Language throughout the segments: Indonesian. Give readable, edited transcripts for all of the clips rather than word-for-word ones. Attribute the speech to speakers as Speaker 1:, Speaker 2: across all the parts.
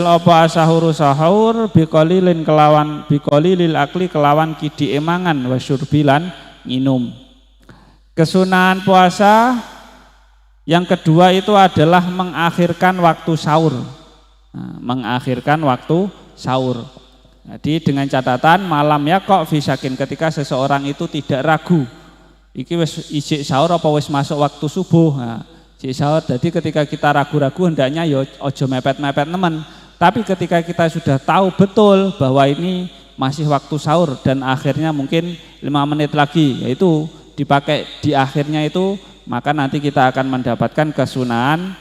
Speaker 1: Apa sahur sahur biqalilin kelawan biqalilil akli kelawan kidi emangan wasyurbilan minum. Kesunahan puasa yang kedua itu adalah mengakhirkan waktu sahur. Mengakhirkan waktu sahur. Jadi dengan catatan malam ya kok fisakin ketika seseorang itu tidak ragu. Iki wis ijik sahur apa wis masuk waktu subuh. Ijik sahur. Jadi ketika kita ragu-ragu hendaknya ya ojo mepet-mepet nemen. Tapi ketika kita sudah tahu betul bahwa ini masih waktu sahur dan akhirnya mungkin 5 menit lagi, yaitu dipakai di akhirnya itu, maka nanti kita akan mendapatkan kesunahan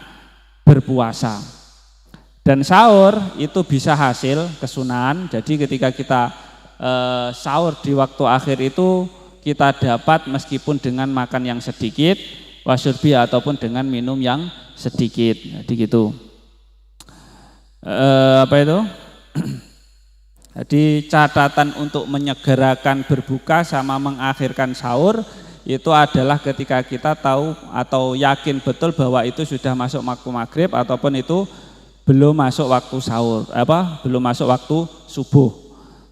Speaker 1: berpuasa. Dan sahur itu bisa hasil kesunahan, jadi ketika kita sahur di waktu akhir itu kita dapat meskipun dengan makan yang sedikit, wasyurbi ataupun dengan minum yang sedikit, jadi gitu. Apa itu? Jadi catatan untuk menyegerakan berbuka sama mengakhirkan sahur itu adalah ketika kita tahu atau yakin betul bahwa itu sudah masuk waktu maghrib ataupun itu belum masuk waktu sahur, belum masuk waktu subuh.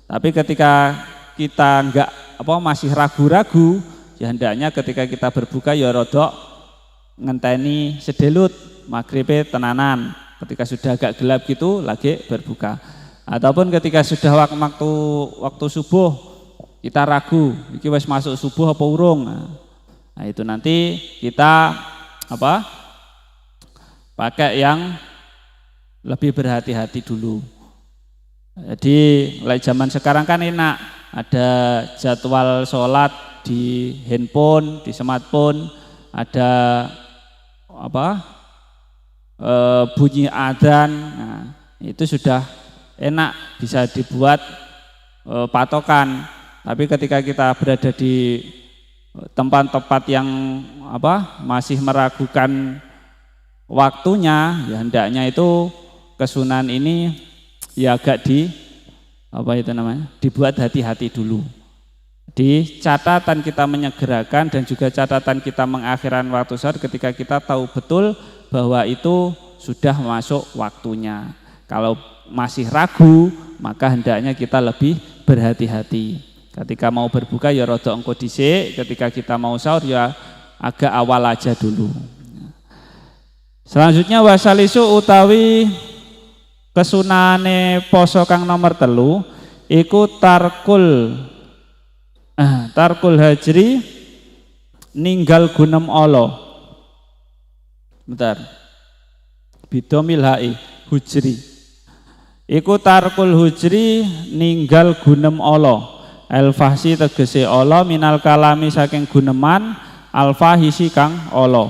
Speaker 1: Tapi ketika kita masih ragu-ragu, ya hendaknya ketika kita berbuka ya rodok ngenteni sedelut maghribe tenanan. Ketika sudah agak gelap gitu lagi berbuka. Ataupun ketika sudah waktu subuh kita ragu, iki wis masuk subuh apa urung. Nah, itu nanti kita pakai yang lebih berhati-hati dulu. Jadi mulai zaman sekarang kan enak, ada jadwal sholat di handphone, di smartphone, ada bunyi adzan, nah, itu sudah enak bisa dibuat patokan. Tapi ketika kita berada di tempat-tempat yang masih meragukan waktunya, ya hendaknya itu kesunahan ini ya agak dibuat hati-hati dulu. Di catatan kita menyegerakan dan juga catatan kita mengakhirkan waktu sahur ketika kita tahu betul bahwa itu sudah masuk waktunya. Kalau masih ragu, maka hendaknya kita lebih berhati-hati. Ketika mau berbuka ya rada engko dhisik, ketika kita mau sahur ya agak awal aja dulu. Selanjutnya wasalisu utawi kesunahane poso kang nomor 3 iku tarkul hajri ninggal gunem Allah. Bentar. Bidomil hai hujri. Iku tarkul hujri ninggal gunem Allah. Al-fahsi tegese Allah minal kalami saking guneman al-fahisi kang Allah.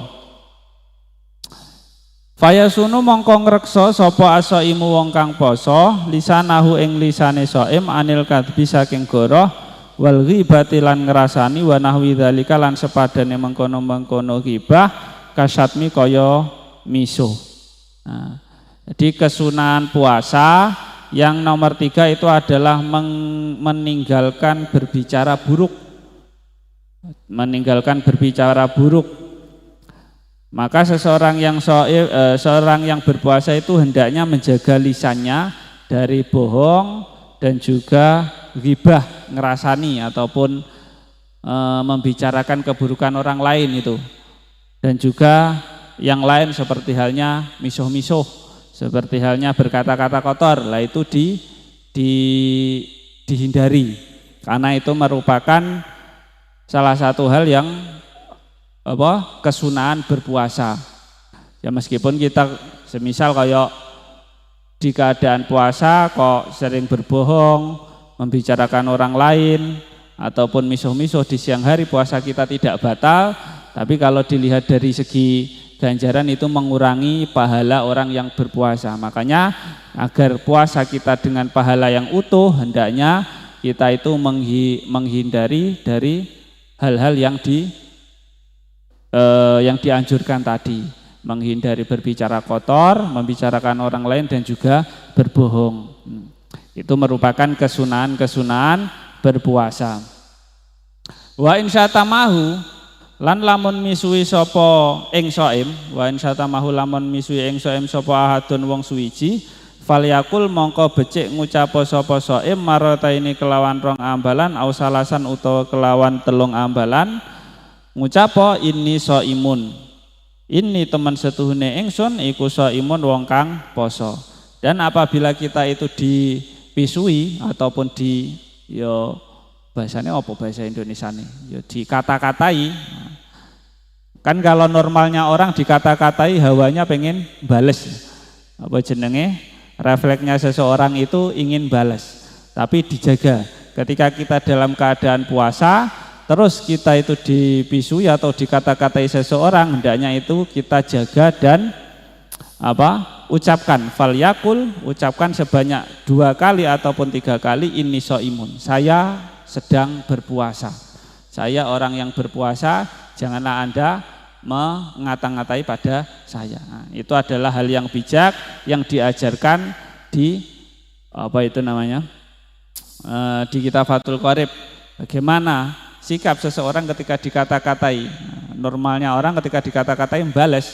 Speaker 1: Fayasunu mongko ngreksa sapa asaimu wong kang poso lisanahu ing lisane saim anil kadbi saking goroh wal ghibati lan ngrasani wa nahwi dzalika lan sepadane mengkono-mengkono ghibah kasatmi kaya misuh. Nah, jadi kesunahan puasa yang nomor 3 itu adalah meninggalkan berbicara buruk. Meninggalkan berbicara buruk. Maka seorang yang berpuasa itu hendaknya menjaga lisannya dari bohong dan juga ghibah, ngerasani ataupun membicarakan keburukan orang lain itu. Dan juga yang lain seperti halnya misuh-misuh, seperti halnya berkata-kata kotor, lah itu dihindari karena itu merupakan salah satu hal yang kesunahan berpuasa. Ya meskipun kita semisal kayak di keadaan puasa kok sering berbohong, membicarakan orang lain ataupun misuh-misuh di siang hari, puasa kita tidak batal. Tapi kalau dilihat dari segi ganjaran itu mengurangi pahala orang yang berpuasa. Makanya agar puasa kita dengan pahala yang utuh, hendaknya kita itu menghindari dari hal-hal yang dianjurkan tadi. Menghindari berbicara kotor, membicarakan orang lain dan juga berbohong. Itu merupakan kesunahan berpuasa. Wa insyatamahu lan lamun misui sapa ing shaim, wa insyatamahu lamun misui ing shaim sapa ahadun wong suwiji falyakul mongko becik ngucap sapa shaim marataini kelawan rong ambalan au salasan utawa kelawan telung ambalan ngucap inni shaimun ini teman setuhune ingsun iku shaimun wong kang poso. Dan apabila kita itu dipisui ataupun bahasanya apa bahasa Indonesia nih dikata-katai. Kan kalau normalnya orang dikata-katai hawanya pengen bales. Apa jenenge? Refleksnya seseorang itu ingin balas. Tapi dijaga. Ketika kita dalam keadaan puasa, terus kita itu dipisui atau dikata-katai seseorang, hendaknya itu kita jaga dan ucapkan falyakul, ucapkan sebanyak 2 kali ataupun 3 kali inni shaimun. Saya sedang berpuasa. Saya orang yang berpuasa, janganlah Anda mengata-ngatai pada saya. Nah, itu adalah hal yang bijak yang diajarkan di di kitab Fathul Qorib. Bagaimana sikap seseorang ketika dikata-katai. Nah, normalnya orang ketika dikata-katai membalas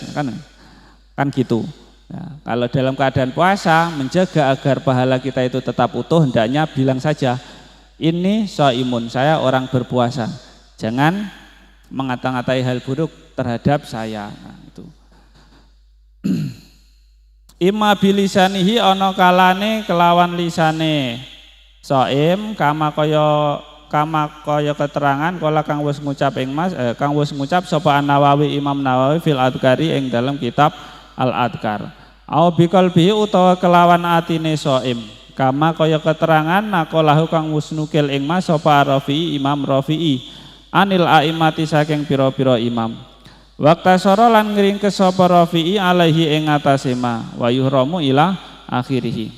Speaker 1: kan gitu. Nah, kalau dalam keadaan puasa menjaga agar pahala kita itu tetap utuh, hendaknya bilang saja ini shaimun, saya orang berpuasa. Jangan mengata-ngatai hal buruk terhadap saya. Nah, itu. Imma bilisanihi ana kalane kelawan lisane shaim kama kaya keterangan kala kang wis ngucap sapa An-Nawawi Imam Nawawi fil Adhkari ing dalam kitab Al-Adhkar. Au biqalbihi utawa kelawan atine shaim kama kaya keterangan naqalahu kang wis nukil ing mas sapa Rafi'i Imam Rafi'i anil a'immati saking pira-pira imam. Waktu soro lan ngringkes sapa Rafi'i alaihi ing atase ma wa yuhramu ila akhirih.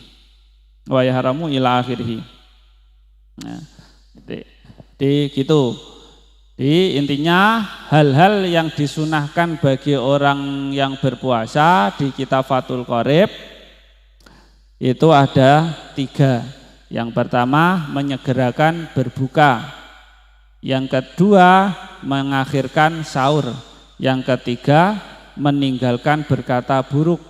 Speaker 1: Wa yahramu ila akhirih. Nah, gitu. Intinya hal-hal yang disunahkan bagi orang yang berpuasa di kitab Fathul Qorib itu ada 3. Yang pertama menyegerakan berbuka. Yang kedua mengakhirkan sahur. Yang ketiga meninggalkan berkata buruk,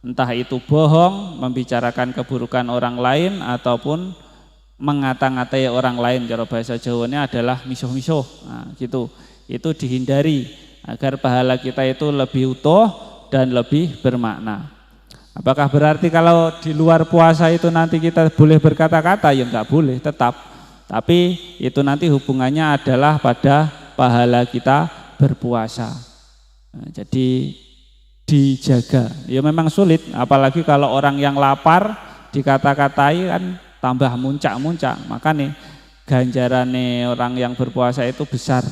Speaker 1: entah itu bohong, membicarakan keburukan orang lain ataupun mengata-ngatai orang lain. Cara bahasa Jawanya adalah misuh-misuh. Nah, gitu. Itu dihindari agar pahala kita itu lebih utuh dan lebih bermakna. Apakah berarti kalau di luar puasa itu nanti kita boleh berkata-kata? Ya enggak boleh, tetap. Tapi itu nanti hubungannya adalah pada pahala kita berpuasa. Nah, jadi dijaga. Ya memang sulit, apalagi kalau orang yang lapar dikata-katai kan tambah muncak-muncak. Makanya ganjarane orang yang berpuasa itu besar.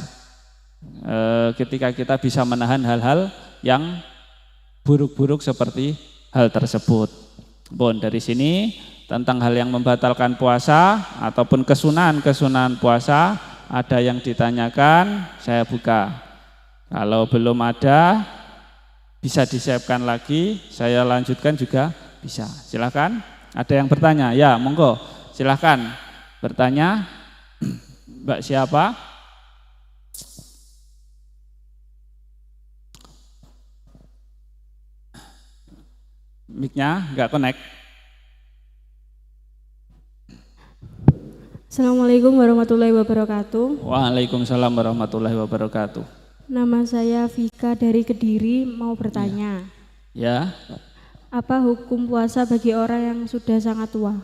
Speaker 1: Ketika kita bisa menahan hal-hal yang buruk-buruk seperti hal tersebut. Bon, dari sini tentang hal yang membatalkan puasa ataupun kesunahan puasa ada yang ditanyakan, saya buka. Kalau belum ada bisa disiapkan lagi, saya lanjutkan juga bisa. Silakan. Ada yang bertanya? Ya, monggo. Silakan bertanya. Mbak siapa? Mic-nya enggak connect.
Speaker 2: Assalamualaikum warahmatullahi wabarakatuh.
Speaker 1: Waalaikumsalam warahmatullahi wabarakatuh.
Speaker 2: Nama saya Vika dari Kediri, mau bertanya.
Speaker 1: Ya.
Speaker 2: Apa hukum puasa bagi orang yang sudah sangat tua?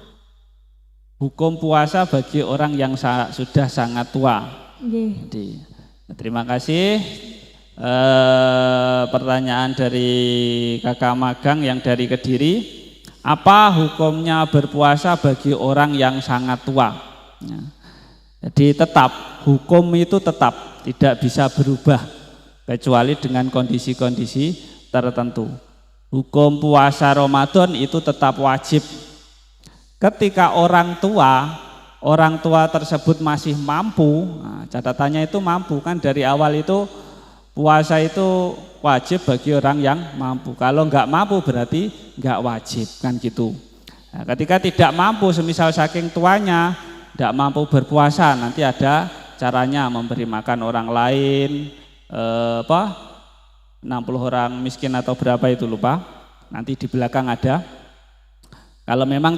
Speaker 1: Hukum puasa bagi orang yang sudah sangat tua.
Speaker 2: Jadi,
Speaker 1: terima kasih. Pertanyaan dari kakak magang yang dari Kediri. Apa hukumnya berpuasa bagi orang yang sangat tua? Jadi tetap, hukum itu tetap tidak bisa berubah kecuali dengan kondisi-kondisi tertentu. Hukum puasa Ramadan itu tetap wajib. Ketika orang tua tersebut masih mampu, nah, catatannya itu mampu kan, dari awal itu puasa itu wajib bagi orang yang mampu. Kalau enggak mampu berarti enggak wajib kan gitu. Nah, ketika tidak mampu, semisal saking tuanya enggak mampu berpuasa, nanti ada caranya memberi makan orang lain, 60 orang miskin atau berapa itu lupa. Nanti di belakang ada Kalau memang